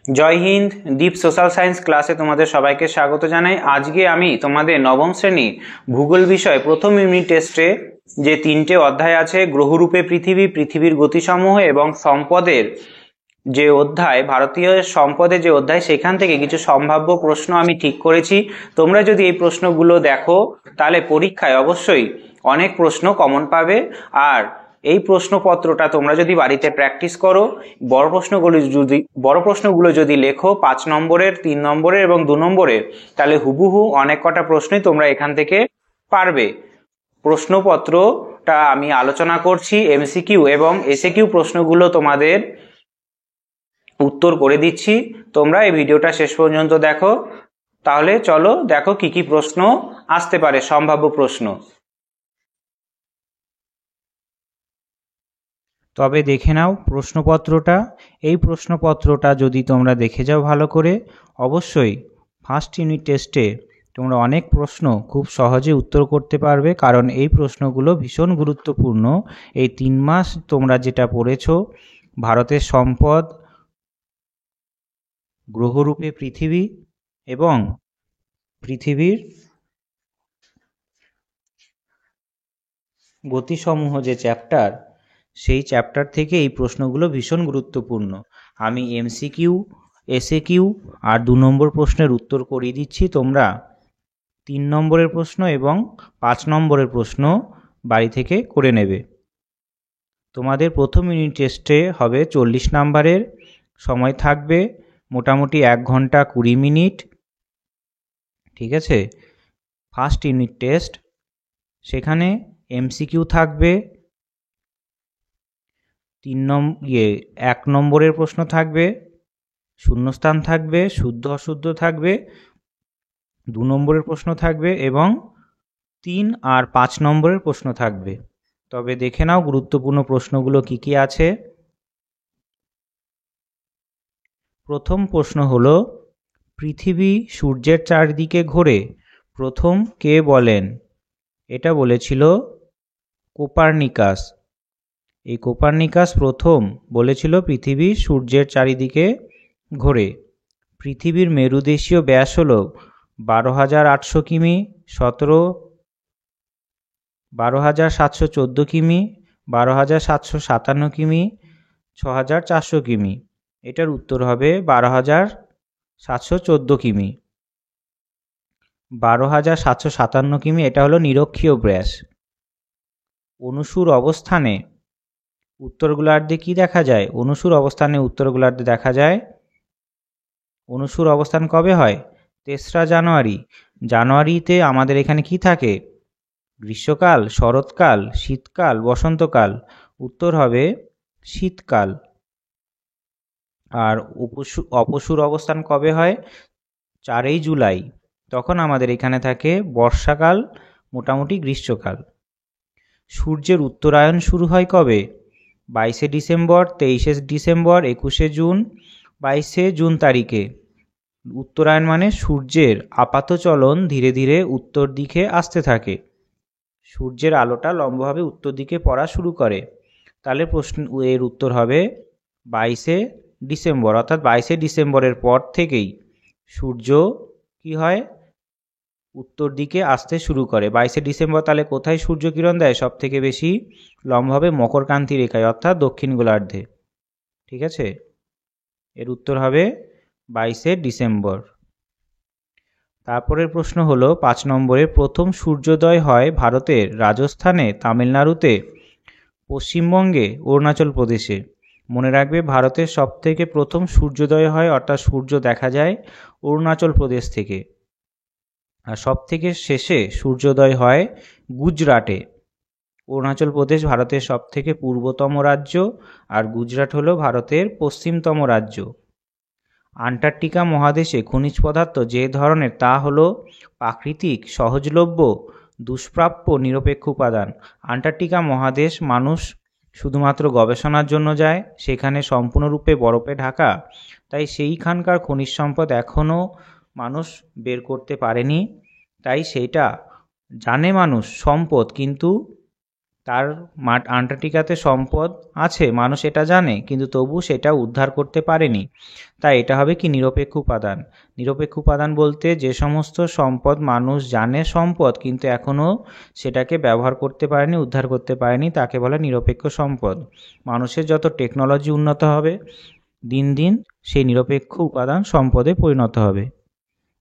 জয় হিন্দ। দীপ social science ক্লাসে তোমাদের সবাইকে স্বাগত জানাই। আজকে আমি তোমাদের নবম শ্রেণী ভূগোল বিষয় প্রথম ইউনিট টেস্টে যে তিনটে অধ্যায় আছে, গ্রহরূপে পৃথিবী, পৃথিবীর গতিসমূহ এবং সম্পদের যে অধ্যায়, ভারতীয় সম্পদের যে অধ্যায়, সেখান থেকে কিছু সম্ভাব্য প্রশ্ন আমি ঠিক করেছি। তোমরা যদি এই প্রশ্নগুলো দেখো তাহলে পরীক্ষায় অবশ্যই অনেক প্রশ্ন কমন পাবে। আর এই প্রশ্নপত্রটা তোমরা যদি বাড়িতে প্র্যাকটিস করো, বড় প্রশ্নগুলো যদি লেখো 5 নম্বরের, 3 নম্বরের এবং 2 নম্বরের, তাহলে হুবহু অনেক কটা প্রশ্নই তোমরা এখান থেকে পারবে। প্রশ্নপত্রটা আমি আলোচনা করছি, এমসিকিউ এবং এসএকিউ প্রশ্নগুলো তোমাদের উত্তর করে দিচ্ছি। তোমরা এই ভিডিওটা শেষ পর্যন্ত দেখো। তাহলে চলো দেখো কি কি প্রশ্ন আসতে পারে, সম্ভাব্য প্রশ্ন। তবে দেখে নাও প্রশ্নপত্রটা। এই প্রশ্নপত্রটা যদি তোমরা দেখে যাও ভালো করে, অবশ্যই ফার্স্ট ইউনিট টেস্টে তোমরা অনেক প্রশ্ন খুব সহজে উত্তর করতে পারবে, কারণ এই প্রশ্নগুলো ভীষণ গুরুত্বপূর্ণ। এই 3 মাস তোমরা যেটা পড়েছো, ভারতের সম্পদ, গ্রহরূপে পৃথিবী এবং পৃথিবীর গতিসমূহ যে চ্যাপ্টার, সেই চ্যাপ্টার থেকে এই প্রশ্নগুলো ভীষণ গুরুত্বপূর্ণ। আমি এমসিকিউ, এসএকিউ আর 2 নম্বর প্রশ্নের উত্তর করিয়ে দিচ্ছি। তোমরা 3 নম্বরের প্রশ্ন এবং 5 নম্বরের প্রশ্ন বাড়ি থেকে করে নেবে। তোমাদের প্রথম ইউনিট টেস্টে হবে 40 নম্বরের, সময় থাকবে মোটামুটি 1 ঘন্টা 20 মিনিট। ঠিক আছে, ফার্স্ট ইউনিট টেস্ট। সেখানে এমসিকিউ থাকবে 1 নম্বরের প্রশ্ন থাকবে, শূন্যস্থান থাকবে, শুদ্ধ অশুদ্ধ থাকবে, 2 নম্বরের প্রশ্ন থাকবে এবং 3 আর 5 নম্বরের প্রশ্ন থাকবে। তবে দেখে নাও গুরুত্বপূর্ণ প্রশ্নগুলো কি কি আছে। প্রথম প্রশ্ন হলো, পৃথিবী সূর্যের চারদিকে ঘোরে প্রথম কে বলেন? এটা বলেছিল কোপার্নিকাস। এই কোপার্নিকাস প্রথম বলেছিল পৃথিবী সূর্যের চারিদিকে ঘোরে। পৃথিবীর মেরুদেশীয় ব্যাস হল 12,800 কিমি, 12,714 কিমি, 12,757 কিমি, 6,400 কিমি। এটার উত্তর হবে 12,714 কিমি। 12,757 কিমি এটা হলো নিরক্ষীয় ব্যাস। অনুসুর অবস্থানে উত্তর গোলার্ধে কি দেখা যায়? অনুসুর অবস্থানে উত্তর গোলার্ধে দেখা যায়। অনুসুর অবস্থান কবে হয়? 3রা জানুয়ারি। জানুয়ারিতে আমাদের এখানে কি থাকে? গ্রীষ্মকাল, শরৎকাল, শীতকাল, বসন্তকাল। উত্তর হবে শীতকাল। আর অপসুর অবস্থান কবে হয়? 4ই জুলাই। তখন আমাদের এখানে থাকে বর্ষাকাল, মোটামুটি গ্রীষ্মকাল। সূর্যের উত্তরায়ণ শুরু হয় কবে? 22শে ডিসেম্বর, 23শে ডিসেম্বর, 21শে জুন, 22শে জুন তারিখে। উত্তরায়ণ মানে সূর্যের আপাত চলন ধীরে ধীরে উত্তর দিকে আসতে থাকে। সূর্যের আলোটা লম্বভাবে উত্তর দিকে পড়া শুরু করে। তাহলে এর উত্তর হবে 22শে ডিসেম্বর। অর্থাৎ 22শে ডিসেম্বরের পর থেকেই সূর্য কি হয়? উত্তর দিকে আসতে শুরু করে। 22শে ডিসেম্বর তাহলে কোথায় সূর্য কিরণ দেয় সব থেকে বেশি? লম্বভাবে মকরক্রান্তি রেখায়, অর্থাৎ দক্ষিণ গোলার্ধে। ঠিক আছে, এর উত্তর হবে 22শে ডিসেম্বর। তারপরের প্রশ্ন হলো 5 নম্বরে, প্রথম সূর্যোদয় হয় ভারতের রাজস্থানে, তামিলনাড়ুতে, পশ্চিমবঙ্গে, অরুণাচল প্রদেশে। মনে রাখবে, ভারতের সবথেকে প্রথম সূর্যোদয় হয়, অর্থাৎ সূর্য দেখা যায় অরুণাচল প্রদেশ থেকে। আর সবথেকে শেষে সূর্যোদয় হয় গুজরাটে। অরুণাচল প্রদেশ ভারতের সবথেকে পূর্বতম রাজ্য, আর গুজরাট হলো ভারতের পশ্চিমতম রাজ্য। আন্টার্কটিকা মহাদেশে খনিজ পদার্থ যে ধরনের তা হলো প্রাকৃতিক, সহজলভ্য, দুষ্প্রাপ্য, নিরপেক্ষ উপাদান। আন্টার্কটিকা মহাদেশ মানুষ শুধুমাত্র গবেষণার জন্য যায়, সেখানে সম্পূর্ণরূপে বরফে ঢাকা, তাই সেইখানকার খনিজ সম্পদ এখনও মানুষ বের করতে পারেনি। তাই সেইটা জানে মানুষ সম্পদ, কিন্তু তার আন্টার্কটিকাতে সম্পদ আছে, মানুষ এটা জানে, কিন্তু তবু সেটা উদ্ধার করতে পারেনি। তাই এটা হবে কি নিরপেক্ষ উপাদান। নিরপেক্ষ উপাদান বলতে যে সমস্ত সম্পদ মানুষ জানে সম্পদ, কিন্তু এখনও সেটাকে ব্যবহার করতে পারেনি, উদ্ধার করতে পারেনি, তাকে বলে নিরপেক্ষ সম্পদ। মানুষের যত টেকনোলজি উন্নত হবে দিন দিন সেই নিরপেক্ষ উপাদান সম্পদে পরিণত হবে।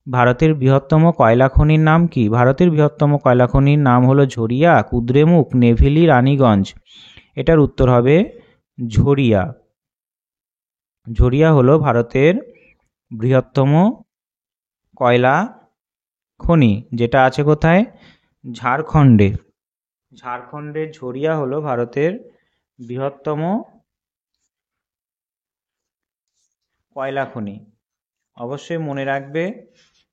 ভারতের বৃহত্তম কয়লা খনির নাম কি? ভারতের বৃহত্তম কয়লা খনির নাম হলো ঝরিয়া, কুদ্রেমুখ, নেভেলি, রানীগঞ্জ। এটার উত্তর হবে ঝরিয়া। ঝরিয়া হলো ভারতের বৃহত্তম কয়লা খনি, যেটা আছে কোথায়? ঝাড়খণ্ডে। ঝাড়খণ্ডের ঝরিয়া হলো ভারতের বৃহত্তম কয়লা খনি। অবশ্যই মনে রাখবে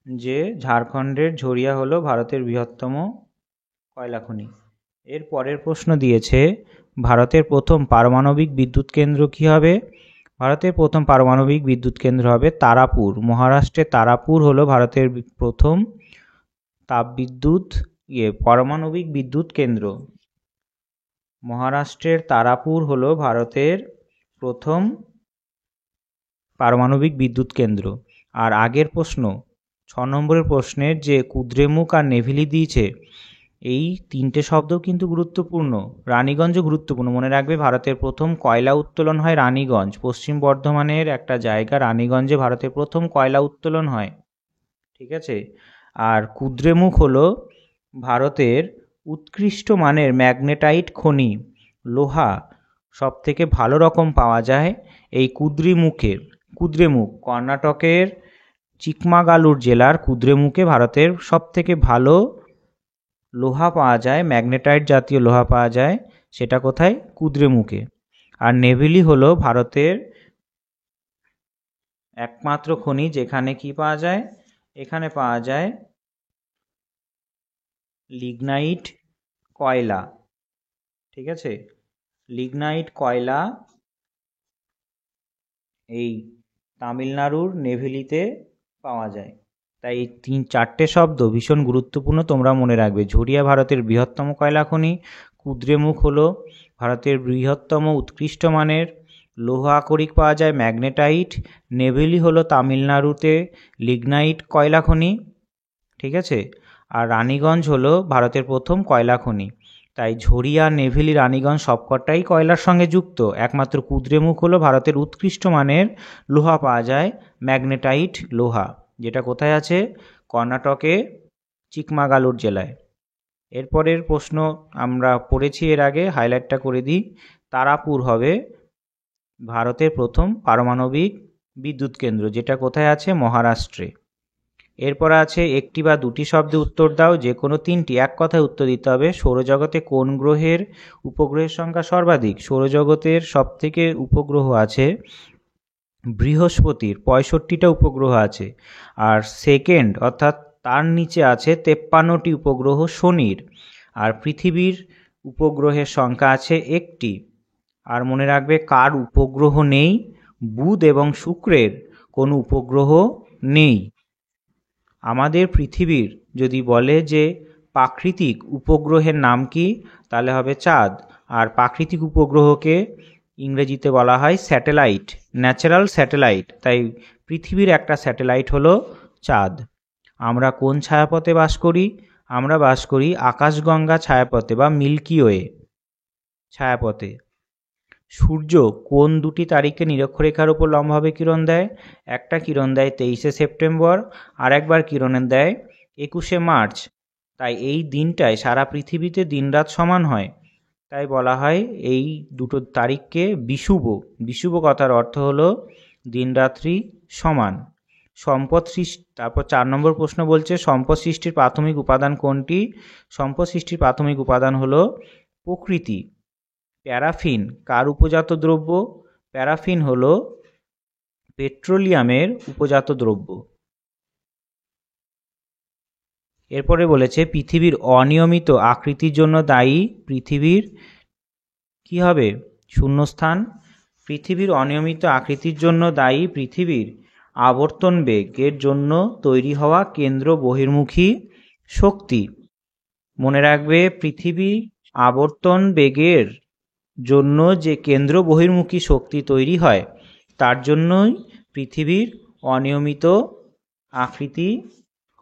যে ঝাড়খণ্ডের ঝরিয়া হলো ভারতের বৃহত্তম কয়লা খনি। এর পরের প্রশ্ন দিয়েছে, ভারতের প্রথম পারমাণবিক বিদ্যুৎ কেন্দ্র কি হবে? ভারতের প্রথম পারমাণবিক বিদ্যুৎ কেন্দ্র হবে তারাপুর। মহারাষ্ট্রের তারাপুর হলো ভারতের প্রথম তাপবিদ্যুৎ পারমাণবিক বিদ্যুৎ কেন্দ্র। মহারাষ্ট্রের তারাপুর হলো ভারতের প্রথম পারমাণবিক বিদ্যুৎ কেন্দ্র। আর আগের প্রশ্ন 6 নম্বরের প্রশ্নের যে কুদ্রেমুখ আর নেভেলি দিয়েছে, এই তিনটে শব্দ কিন্তু গুরুত্বপূর্ণ। রানীগঞ্জও গুরুত্বপূর্ণ। মনে রাখবে ভারতের প্রথম কয়লা উত্তোলন হয় রানীগঞ্জ, পশ্চিম বর্ধমানের একটা জায়গা রানীগঞ্জে ভারতের প্রথম কয়লা উত্তোলন হয়। ঠিক আছে। আর কুদ্রেমুখ হলো ভারতের উৎকৃষ্ট মানের ম্যাগনেটাইট খনি, লোহা সব থেকে ভালো রকম পাওয়া যায় এই কুদ্রেমুখ কর্ণাটকের চিকমাগালুর জেলার কুদ্রেমুখে ভারতের সব থেকে ভালো লোহা পাওয়া যায়, ম্যাগনেটাইট জাতীয় লোহা পাওয়া যায়। সেটা কোথায়? কুদ্রেমুখে। আর নেভেলি হলো ভারতের একমাত্র খনি যেখানে কি পাওয়া যায়? এখানে পাওয়া যায় লিগনাইট কয়লা। ঠিক আছে, লিগনাইট কয়লা এই তামিলনাড়ুর নেভেলিতে পাওয়া যায়। তাই এই 3-4টে শব্দ ভীষণ গুরুত্বপূর্ণ, তোমরা মনে রাখবে। ঝরিয়া ভারতের বৃহত্তম কয়লা খনি, কুদ্রেমুখ হলো ভারতের বৃহত্তম উৎকৃষ্ট মানের লোহা আকরিক পাওয়া যায় ম্যাগনেটাইট, নেভেলি হলো তামিলনাড়ুতে লিগনাইট কয়লা খনি। ঠিক আছে। আর রানীগঞ্জ হলো ভারতের প্রথম কয়লা খনি। তাই ঝরিয়া, নেভেলি, রানীগঞ্জ সবকটাই কয়লার সঙ্গে যুক্ত। একমাত্র কুদ্রেমুখ হলো ভারতের উৎকৃষ্ট মানের লোহা পাওয়া যায় ম্যাগনেটাইট লোহা, যেটা কোথায় আছে? কর্ণাটকে চিকমাগালুর জেলায়। এরপরের প্রশ্ন আমরা পড়েছি এর আগে, হাইলাইটটা করে দিই। তারাপুর হবে ভারতের প্রথম পারমাণবিক বিদ্যুৎ কেন্দ্র, যেটা কোথায় আছে? মহারাষ্ট্রে। এরপর আছে একটি বা দুটি শব্দে উত্তর দাও, যে কোনো তিনটি। এক কথায় উত্তর দিতে হবে। সৌরজগতে কোন গ্রহের উপগ্রহের সংখ্যা সর্বাধিক? সৌরজগতের সবথেকে উপগ্রহ আছে বৃহস্পতির, 65টা উপগ্রহ আছে। আর সেকেন্ড অর্থাৎ তার নিচে আছে 53টি উপগ্রহ শনির। আর পৃথিবীর উপগ্রহের সংখ্যা আছে একটি। আর মনে রাখবে কার উপগ্রহ নেই? বুধ এবং শুক্রের কোনো উপগ্রহ নেই। আমাদের পৃথিবীর যদি বলে যে প্রাকৃতিক উপগ্রহের নাম কি, তাহলে হবে চাঁদ। আর প্রাকৃতিক উপগ্রহকে ইংরেজিতে বলা হয় স্যাটেলাইট, ন্যাচারাল স্যাটেলাইট। তাই পৃথিবীর একটা স্যাটেলাইট হলো চাঁদ। আমরা কোন ছায়াপথে বাস করি? আমরা বাস করি আকাশগঙ্গা ছায়াপথে বা মিল্কি ওয়ে ছায়াপথে। সূর্য কোন দুটি তারিখে নিরক্ষরেখার উপর লম্বভাবে কিরণ দেয়? একটা কিরণ দেয় 23শে সেপ্টেম্বর, আর একবার কিরণ দেয় 21শে মার্চ। তাই এই দিনটায় সারা পৃথিবীতে দিনরাত সমান হয়, তাই বলা হয় এই দুটো তারিখকে বিষুব। বিষুব কথার অর্থ হলো দিনরাত্রি সমান। সম্পদ সৃষ্টি। তারপর 4 নম্বর প্রশ্ন বলছে সম্পদ সৃষ্টির প্রাথমিক উপাদান কোনটি? সম্পদ সৃষ্টির প্রাথমিক উপাদান হলো প্রকৃতি। প্যারাফিন কার উপজাত দ্রব্য? প্যারাফিন হলো পেট্রোলিয়ামের উপজাত দ্রব্য। এরপরে বলেছে পৃথিবীর অনিয়মিত আকৃতির জন্য দায়ী পৃথিবীর কি হবে? শূন্যস্থান। পৃথিবীর অনিয়মিত আকৃতির জন্য দায়ী পৃথিবীর আবর্তন বেগের জন্য তৈরি হওয়া কেন্দ্র বহির্মুখী শক্তি। মনে রাখবে পৃথিবী আবর্তন বেগের জন্য যে কেন্দ্র বহির্মুখী শক্তি তৈরি হয় তার জন্যই পৃথিবীর অনিয়মিত আকৃতি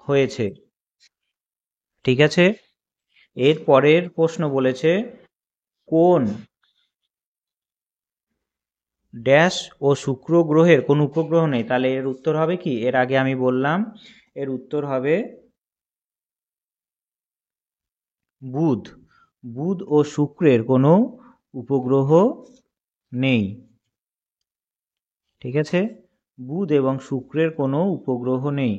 হয়েছে। ঠিক আছে, এর পরের প্রশ্ন বলেছে কোন ড্যাশ ও শুক্র গ্রহের কোন উপগ্রহ নেই। তাহলে এর উত্তর হবে কি, এর আগে আমি বললাম, এর উত্তর হবে বুধ। বুধ ও শুক্রের কোনো উপগ্রহ নেই। ঠিক আছে, বুধ এবং শুক্রের কোনো উপগ্রহ নেই।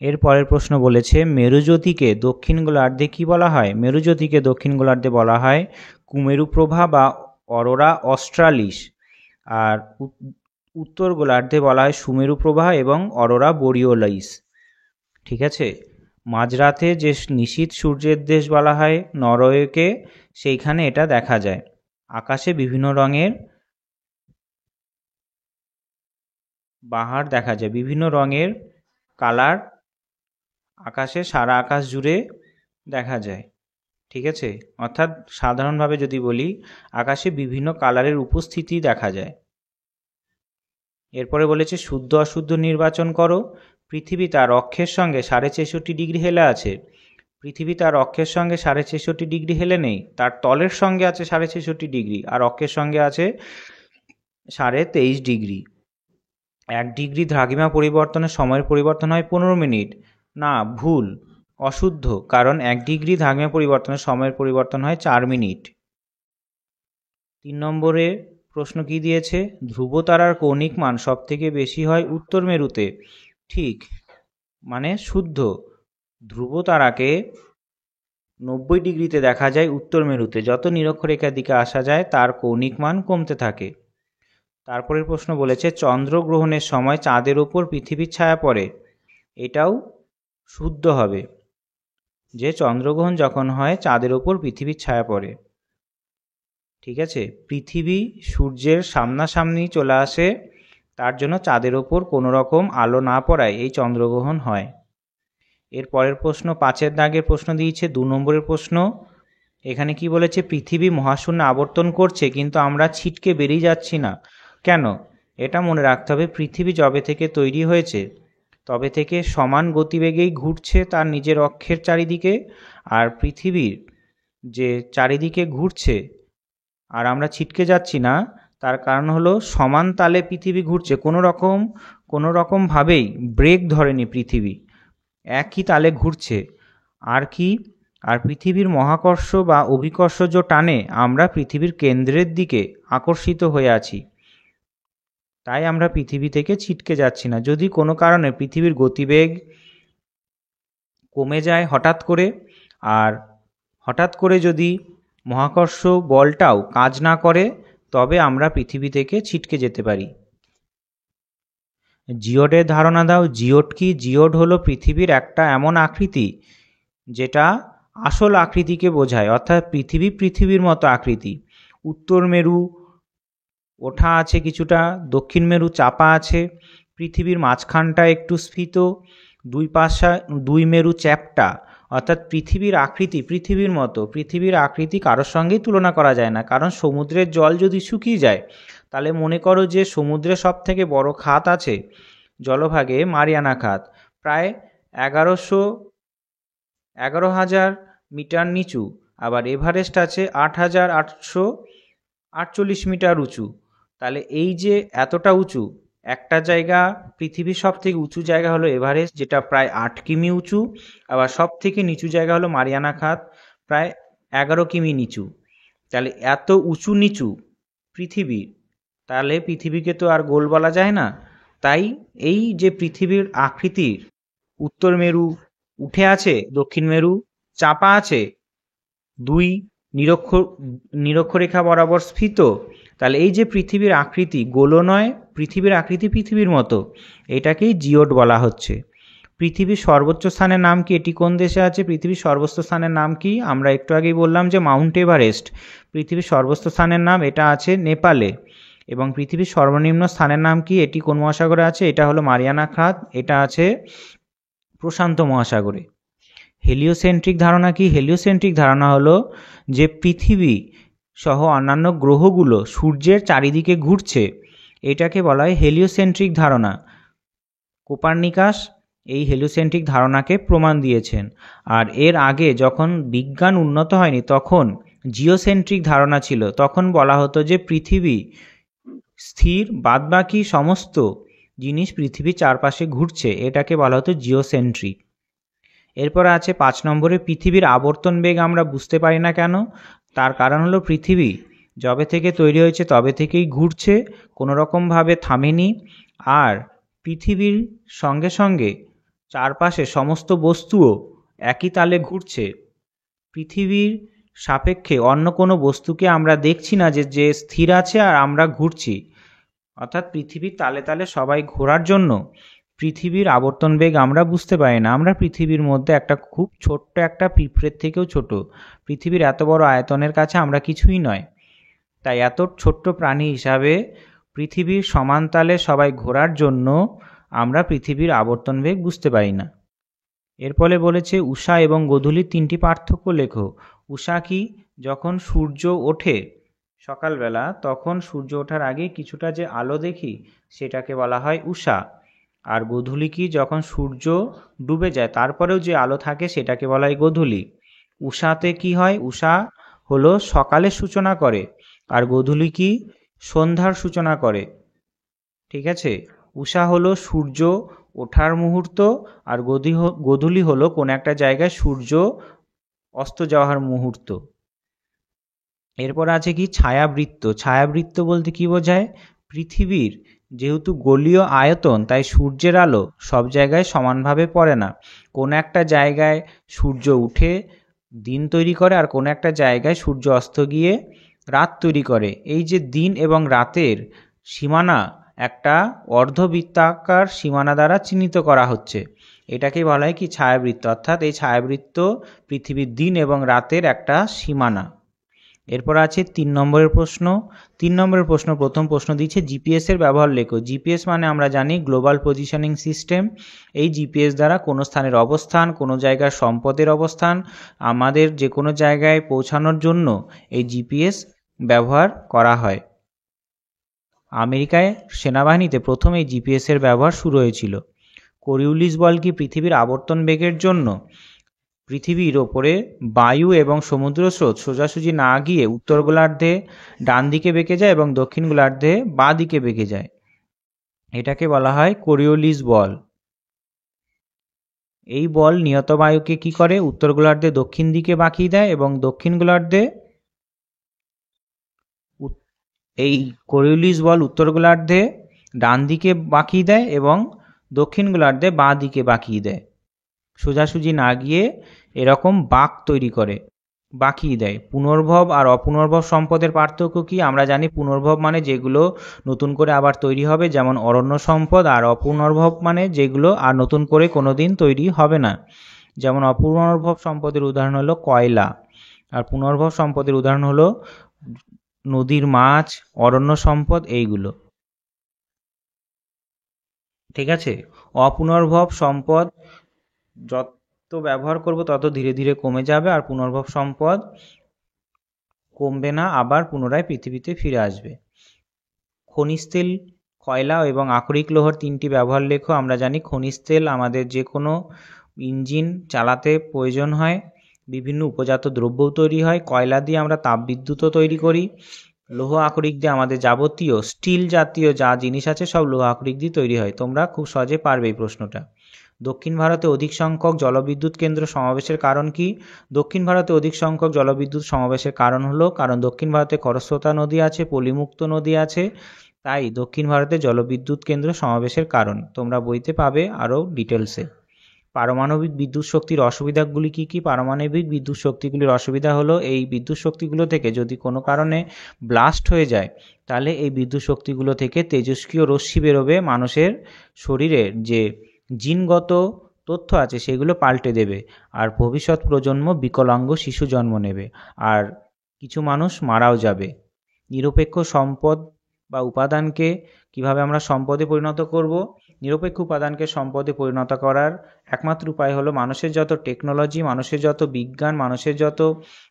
এর পরের প্রশ্ন বলেছে মেরুজ্যোতিকে দক্ষিণ গোলার্ধে কি বলা হয়। মেরুজ্যোতিকে দক্ষিণ গোলার্ধে বলা হয় কুমেরু প্রভা বা অরোরা অস্ট্রালিস, আর উত্তর গোলার্ধে বলা হয় সুমেরু প্রভা এবং অরোরা বোরিওলাইস। ঠিক আছে, মাঝরাতে যে নিশীথ সূর্যের দেশ বলা হয় নরওয়েকে, সেইখানে এটা দেখা যায়। আকাশে বিভিন্ন রঙের বাহার দেখা যায়, বিভিন্ন রঙের কালার আকাশে সারা আকাশ জুড়ে দেখা যায়। ঠিক আছে, অর্থাৎ সাধারণভাবে যদি বলি আকাশে বিভিন্ন কালারের উপস্থিতি দেখা যায়। এরপরে বলেছে শুদ্ধ অশুদ্ধ নির্বাচন করো। পৃথিবী তার অক্ষের সঙ্গে 63.5 ডিগ্রি হেলে আছে। পৃথিবী তার অক্ষের সঙ্গে 63.5 ডিগ্রি হেলে নেই, তার তলের সঙ্গে আছে 63.5 ডিগ্রি আর অক্ষের সঙ্গে আছে 23.5 ডিগ্রি। 1 ডিগ্রি দ্রাঘিমা পরিবর্তনের সময়ের পরিবর্তন হয় 15 মিনিট। না, ভুল, অশুদ্ধ, কারণ 1 ডিগ্রি দ্রাঘিমা পরিবর্তনের সময়ের পরিবর্তন হয় 4 মিনিট। 3 নম্বরে প্রশ্ন কি দিয়েছে, ধ্রুব তারার কৌণিক মান সব থেকে বেশি হয় উত্তর মেরুতে। ঠিক, মানে শুদ্ধ। ধ্রুব তারাকে 90 ডিগ্রিতে দেখা যায় উত্তর মেরুতে। যত নিরক্ষরেখার দিকে আসা যায় তার কৌণিক মান কমতে থাকে। তারপরের প্রশ্ন বলেছে চন্দ্রগ্রহণের সময় চাঁদের ওপর পৃথিবীর ছায়া পড়ে। এটাও শুদ্ধ হবে, যে চন্দ্রগ্রহণ যখন হয় চাঁদের ওপর পৃথিবীর ছায়া পড়ে। ঠিক আছে, পৃথিবী সূর্যের সামনাসামনি চলে আসে, তার জন্য চাঁদের ওপর কোনো রকম আলো না পড়ায় এই চন্দ্রগ্রহণ হয়। এর পরের প্রশ্ন 5-এর দাগের প্রশ্ন দিয়েছে 2 নম্বরের প্রশ্ন। এখানে কি বলেছে, পৃথিবী মহাশূন্যে আবর্তন করছে কিন্তু আমরা ছিটকে বেরিয়ে যাচ্ছি না কেন। এটা মনে রাখতে হবে, পৃথিবী যবে থেকে তৈরি হয়েছে তবে থেকে সমান গতিবেগেই ঘুরছে তার নিজের অক্ষের চারিদিকে। আর পৃথিবীর যে চারিদিকে ঘুরছে আর আমরা ছিটকে যাচ্ছি না, তার কারণ হলো সমান তালে পৃথিবী ঘুরছে, কোনো রকমভাবেই ব্রেক ধরেনি পৃথিবী, একই তালে ঘুরছে। আর কি, আর পৃথিবীর মহাকর্ষ বা অভিকর্ষজ টানে আমরা পৃথিবীর কেন্দ্রের দিকে আকর্ষিত হয়ে আছি, তাই আমরা পৃথিবী থেকে ছিটকে যাচ্ছি না। যদি কোনো কারণে পৃথিবীর গতিবেগ কমে যায় হঠাৎ করে, আর হঠাৎ করে যদি মহাকর্ষ বলটাও কাজ না করে, তবে আমরা পৃথিবী থেকে ছিটকে যেতে পারি। জিওডের ধারণা দাও। জিওড কি? জিওড হলো পৃথিবীর একটা এমন আকৃতি যেটা আসল আকৃতিকে বোঝায়, অর্থাৎ পৃথিবীর মতো আকৃতি। উত্তর মেরু ওঠা আছে কিছুটা, দক্ষিণ মেরু চাপা আছে, পৃথিবীর মাঝখানটা একটু স্ফীত, দুই মেরু চ্যাপ্টা, অর্থাৎ পৃথিবীর আকৃতি পৃথিবীর মতো। পৃথিবীর আকৃতি কারোর সঙ্গেই তুলনা করা যায় না, কারণ সমুদ্রের জল যদি শুকিয়ে যায় তাহলে মনে করো যে সমুদ্রে সব থেকে বড় খাত আছে জলভাগে মারিয়ানা খাত, প্রায় 11,000 মিটার নিচু, আবার এভারেস্ট আছে 8,848 মিটার উঁচু। তাহলে এই যে এতটা উঁচু একটা জায়গা, পৃথিবীর সব থেকে উঁচু জায়গা হলো এভারেস্ট, যেটা প্রায় 8 কিমি উঁচু, আবার সব থেকে নিচু জায়গা হলো মারিয়ানা খাত, প্রায় 11 কিমি নিচু। তাহলে এত উঁচু নিচু পৃথিবী, তাহলে পৃথিবীকে তো আর গোল বলা যায় না। তাই এই যে পৃথিবীর আকৃতির, উত্তর মেরু উঠে আছে, দক্ষিণ মেরু চাপা আছে, দুই নিরক্ষরেখা বরাবর স্ফীত, তাহলে এই যে পৃথিবীর আকৃতি গোলও নয়, পৃথিবীর আকৃতি পৃথিবীর মতো, এটাকেই জিওড বলা হচ্ছে। পৃথিবীর সর্বোচ্চ স্থানের নাম কি? এটি কোন দেশে আছে? পৃথিবীর সর্বোচ্চ স্থানের নাম কি? আমরা একটু আগেই বললাম যে মাউন্ট এভারেস্ট। পৃথিবীর সর্বোচ্চ স্থানের নাম, এটা আছে নেপালে। এবং পৃথিবীর সর্বনিম্ন স্থানের নাম কি? এটি কোন মহাসাগরে আছে? এটা হলো মারিয়ানা খাত, এটা আছে প্রশান্ত মহাসাগরে। হেলিওসেন্ট্রিক ধারণা কি? হেলিওসেন্ট্রিক ধারণা হলো যে পৃথিবী সহ অন্যান্য গ্রহগুলো সূর্যের চারিদিকে ঘুরছে, এটাকে বলা হয় হেলিওসেন্ট্রিক ধারণা। কোপার্নিকাস এই হেলিওসেন্ট্রিক ধারণাকে প্রমাণ দিয়েছেন। আর এর আগে যখন বিজ্ঞান উন্নত হয়নি তখন জিওসেন্ট্রিক ধারণা ছিল, তখন বলা হতো যে পৃথিবী স্থির, বাদবাকি সমস্ত জিনিস পৃথিবীর চারপাশে ঘুরছে, এটাকে বলা হতো জিওসেন্ট্রিক। এরপর আছে 5 নম্বরে পৃথিবীর আবর্তন বেগ আমরা বুঝতে পারি না কেন? তার কারণ হলো পৃথিবী যবে থেকে তৈরি হয়েছে তবে থেকেই ঘুরছে, কোনো রকমভাবে থামেনি। আর পৃথিবীর সঙ্গে সঙ্গে চারপাশে সমস্ত বস্তুও একই তালে ঘুরছে। পৃথিবীর সাপেক্ষে অন্য কোনো বস্তুকে আমরা দেখছি না যে স্থির আছে আর আমরা ঘুরছি। অর্থাৎ পৃথিবীর তালে তালে সবাই ঘোরার জন্য পৃথিবীর আবর্তন বেগ আমরা বুঝতে পারি না। আমরা পৃথিবীর মধ্যে একটা খুব ছোট্ট একটা পিঁপড়ের থেকেও ছোট, পৃথিবীর এত বড় আয়তনের কাছে আমরা কিছুই নয়। তাই এত ছোট্ট প্রাণী হিসাবে পৃথিবীর সমান তালে সবাই ঘোরার জন্য আমরা পৃথিবীর আবর্তন বেগ বুঝতে পারি না। এর ফলে বলেছে উষা এবং গোধূলির 3টি পার্থক্য লেখো। উষা কি? যখন সূর্য ওঠে সকালবেলা, তখন সূর্য ওঠার আগে কিছুটা যে আলো দেখি সেটাকে বলা হয় উষা। আর গোধূলি কি? যখন সূর্য ডুবে যায় তারপরেও যে আলো থাকে সেটাকে বলা হয় গোধূলি। উষাতে কি হয়? উষা হলো সকালের সূচনা করে, আর গোধূলি কি? সন্ধ্যার সূচনা করে। ঠিক আছে? উষা হলো সূর্য ওঠার মুহূর্ত, আর গোধূলি হলো কোনো একটা জায়গায় সূর্য অস্ত যাওয়ার মুহূর্ত। এরপর আছে কি? ছায়াবৃত্ত। ছায়াবৃত্ত বলতে কি বোঝায়? পৃথিবীর যেহেতু গোলীয় আয়তন, তাই সূর্যের আলো সব জায়গায় সমানভাবে পড়ে না। কোনো একটা জায়গায় সূর্য উঠে দিন তৈরি করে, আর কোনো একটা জায়গায় সূর্য অস্ত গিয়ে রাত তৈরি করে। এই যে দিন এবং রাতের সীমানা একটা অর্ধবৃত্তাকার সীমানা দ্বারা চিহ্নিত করা হচ্ছে, এটাকে বলা হয় কি? ছায়াবৃত্ত। অর্থাৎ এই ছায়াবৃত্ত পৃথিবীর দিন এবং রাতের একটা সীমানা। এরপর আছে 3 নম্বরের প্রশ্ন। 3 নম্বরের প্রশ্ন, প্রথম প্রশ্ন দিচ্ছে জিপিএস এর ব্যবহার লেখো। জিপিএস মানে আমরা জানি গ্লোবাল পজিশনিং সিস্টেম। এই জিপিএস দ্বারা কোনো স্থানের অবস্থান, কোনো জায়গার সম্পদের অবস্থান, আমাদের যে কোনো জায়গায় পৌঁছানোর জন্য এই জিপিএস ব্যবহার করা হয়। আমেরিকায় সেনাবাহিনীতে প্রথম এই জিপিএস এর ব্যবহার শুরু হয়েছিল। কোরিওলিস বল কি? পৃথিবীর আবর্তন বেগের জন্য পৃথিবীর ওপরে বায়ু এবং সমুদ্র স্রোত সোজাসুজি না গিয়ে উত্তর গোলার্ধে ডান দিকে বেঁকে যায় এবং দক্ষিণ গোলার্ধে বাঁ দিকে বেঁকে যায়, এটাকে বলা হয় কোরিওলিস বল। এই বল নিয়ত বায়ুকে কি করে? উত্তর গোলার্ধে দক্ষিণ দিকে বাঁকিয়ে দেয় এবং দক্ষিণ গোলার্ধে এই কোরিওলিস বল উত্তর গোলার্ধে ডান দিকে বাঁকিয়ে দেয় এবং দক্ষিণ গোলার্ধে বাঁ দিকে বাঁকিয়ে দেয়, সোজাসুজি না গিয়ে এরকম বাঁক তৈরি করে, বাঁকিয়ে দেয়। পুনর্ভব আর অপুনর্ভব সম্পদের পার্থক্য কি? আমরা জানি পুনর্ভব মানে যেগুলো নতুন করে আবার তৈরি হবে, যেমন অরণ্য সম্পদ। আর অপুনর্ভব মানে যেগুলো আর নতুন করে কোনোদিন তৈরি হবে না। যেমন অপুনর্ভব সম্পদের উদাহরণ হলো কয়লা, আর পুনর্ভব সম্পদের উদাহরণ হলো নদীর মাছ, অরণ্য সম্পদ, এইগুলো। ঠিক আছে? অপুনর্ভব সম্পদ যত ব্যবহার করব তত ধীরে ধীরে কমে যাবে, আর পুনর্ভব সম্পদ কমবে না, আবার পুনরায় পৃথিবীতে ফিরে আসবে। খনিজ তেল, কয়লা এবং আকরিক লৌহর 3টি ব্যবহার লেখো। আমরা জানি খনিজ তেল আমাদের যে কোনো ইঞ্জিন চালাতে প্রয়োজন হয়, বিভিন্ন উপজাত দ্রব্যও তৈরি হয়। কয়লা দিয়ে আমরা তাপবিদ্যুৎও তৈরি করি। লৌহ আকরিক দিয়ে আমাদের যাবতীয় স্টিল জাতীয় যা জিনিস আছে সব লৌহ আকরিক দিয়ে তৈরি হয়। তোমরা খুব সহজে পারবে এই প্রশ্নটা। দক্ষিণ ভারতে অধিক সংখ্যক জলবিদ্যুৎ কেন্দ্র সমাবেশের কারণ কি? দক্ষিণ ভারতে অধিক সংখ্যক জলবিদ্যুৎ সমাবেশের কারণ হলো কারণ দক্ষিণ ভারতে খরস্রোতা নদী আছে, পলিমুক্ত নদী আছে, তাই দক্ষিণ ভারতে জলবিদ্যুৎ কেন্দ্র সমাবেশের কারণ। তোমরা বইতে পাবে আরও ডিটেলসে। পারমাণবিক বিদ্যুৎ শক্তির অসুবিধাগুলি কী কী? পারমাণবিক বিদ্যুৎ শক্তিগুলির অসুবিধা হলো এই বিদ্যুৎ শক্তিগুলো থেকে যদি কোনো কারণে ব্লাস্ট হয়ে যায় তাহলে এই বিদ্যুৎ শক্তিগুলো থেকে তেজস্ক্রিয় রশ্মি বেরোবে, মানুষের শরীরের যে জিনগত তথ্য আছে সেগুলো পাল্টে দেবে, আর ভবিষ্যৎ প্রজন্ম বিকলাঙ্গ শিশু জন্ম নেবে, আর কিছু মানুষ মারাও যাবে। নিরপেক্ষ সম্পদ বা উপাদানকে কিভাবে আমরা সম্পদে পরিণত করব? নিরপেক্ষ উপাদানকে সম্পদে পরিণত করার একমাত্র উপায় হলো মানুষের যত টেকনোলজি, মানুষের যত বিজ্ঞান, মানুষের যত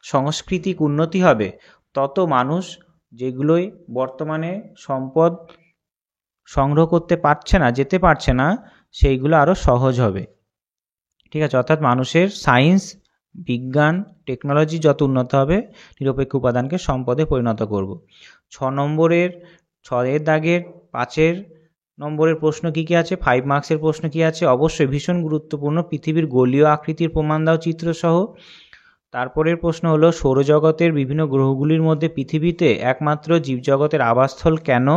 সাংস্কৃতিক উন্নতি হবে তত মানুষ যেগুলোই বর্তমানে সম্পদ সংগ্রহ করতে পারছে না, যেতে পারছে না, সেইগুলো আরও সহজ হবে। ঠিক আছে, অর্থাৎ মানুষের সায়েন্স, বিজ্ঞান, টেকনোলজি যত উন্নত হবে নিরপেক্ষ উপাদানকে সম্পদে পরিণত করব। 6 দাগের 5 নম্বরের প্রশ্ন কী কী আছে? 5 মার্কসের প্রশ্ন কী আছে? অবশ্যই ভীষণ গুরুত্বপূর্ণ, পৃথিবীর গোলীয় আকৃতির প্রমাণ দাও চিত্রসহ। তারপরের প্রশ্ন হলো সৌরজগতের বিভিন্ন গ্রহগুলির মধ্যে পৃথিবীতে একমাত্র জীবজগতের আবাসস্থল কেন?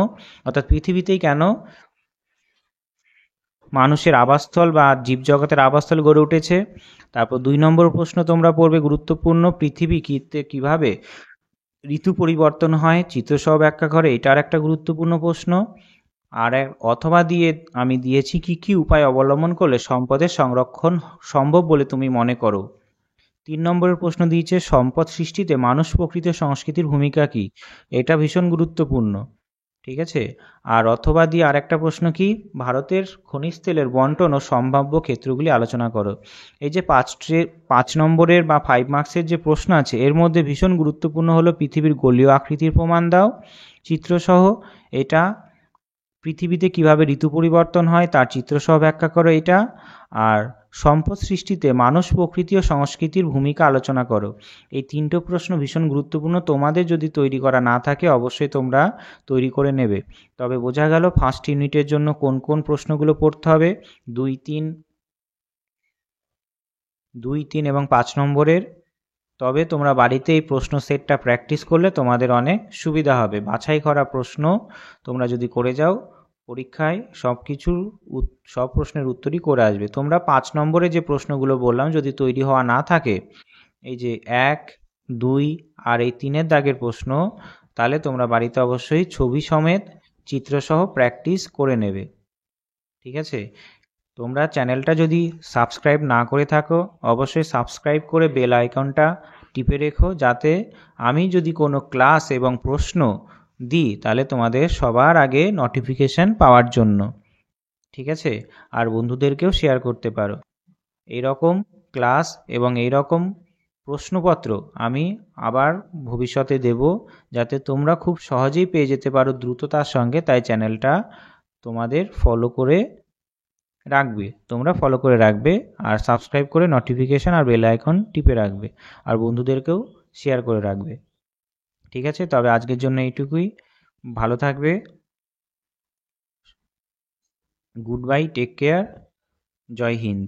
অর্থাৎ পৃথিবীতেই কেন মানুষের আবাসস্থল বা জীবজগতের আবাসস্থল গড়ে উঠেছে। তারপর 2 নম্বর প্রশ্ন তোমরা পড়বে গুরুত্বপূর্ণ, পৃথিবীতে কিভাবে ঋতু পরিবর্তন হয় চিত্রসহ ব্যাখ্যা করে, এটার একটা গুরুত্বপূর্ণ প্রশ্ন। আর অথবা দিয়ে আমি দিয়েছি কি কি উপায় অবলম্বন করলে সম্পদের সংরক্ষণ সম্ভব বলে তুমি মনে করো। 3 নম্বরের প্রশ্ন দিয়েছে সম্পদ সৃষ্টিতে মানুষ, প্রকৃতি ও সংস্কৃতির ভূমিকা কি? এটা ভীষণ গুরুত্বপূর্ণ। ঠিক আছে, আর অথবা দিয়ে আরেকটা প্রশ্ন কি? ভারতের খনিজ তেলের বন্টন ও সম্ভাব্য ক্ষেত্রগুলি আলোচনা করো। এই যে 5 নম্বরের বা 5 মার্কসের যে প্রশ্ন আছে এর মধ্যে ভীষণ গুরুত্বপূর্ণ হলো পৃথিবীর গোলীয় আকৃতির প্রমাণ দাও চিত্রসহ। এটা পৃথিবীতে কিভাবে ঋতু পরিবর্তন হয় তার চিত্রসহ ব্যাখ্যা করো এটা। আর সম্পদ সৃষ্টিতে মানুষ, প্রকৃতি ও সংস্কৃতির ভূমিকা আলোচনা করো। এই 3টে প্রশ্ন ভীষণ গুরুত্বপূর্ণ, তোমাদের যদি তৈরি করা না থাকে অবশ্যই তোমরা তৈরি করে নেবে। তবে বোঝা গেল ফার্স্ট ইউনিটের জন্য কোন কোন প্রশ্নগুলো পড়তে হবে। 2, 3 এবং 5 নম্বরের। তবে তোমরা বাড়িতে এই প্রশ্ন সেটটা প্র্যাকটিস করলে তোমাদের অনেক সুবিধা হবে। বাছাই করা প্রশ্ন তোমরা যদি করে যাও পরীক্ষায় সব প্রশ্নের উত্তরই করে আসবে। তোমরা 5 নম্বরে যে প্রশ্নগুলো বললাম যদি তৈরি হওয়া না থাকে, এই যে 1, 2 আর এই 3 দাগের প্রশ্ন, তাহলে তোমরা বাড়িতে অবশ্যই ছবি সমেত চিত্রসহ প্র্যাকটিস করে নেবে। ঠিক আছে, তোমরা চ্যানেলটা যদি সাবস্ক্রাইব না করে থাকো অবশ্যই সাবস্ক্রাইব করে বেল আইকনটা টিপে রেখো, যাতে আমি যদি কোনো ক্লাস এবং প্রশ্ন দিই তাহলে তোমাদের সবার আগে নোটিফিকেশান পাওয়ার জন্য। ঠিক আছে, আর বন্ধুদেরকেও শেয়ার করতে পারো। এইরকম ক্লাস এবং এইরকম প্রশ্নপত্র আমি আবার ভবিষ্যতে দেব, যাতে তোমরা খুব সহজেই পেয়ে যেতে পারো দ্রুততার সঙ্গে। তাই চ্যানেলটা তোমাদের ফলো করে রাখবে আর সাবস্ক্রাইব করে নোটিফিকেশান আর বেল আইকন টিপে রাখবে, আর বন্ধুদেরকেও শেয়ার করে রাখবে। ঠিক আছে, তবে আজকের জন্য এইটুকুই। ভালো থাকবে। গুড বাই, টেক কেয়ার, জয় হিন্দ।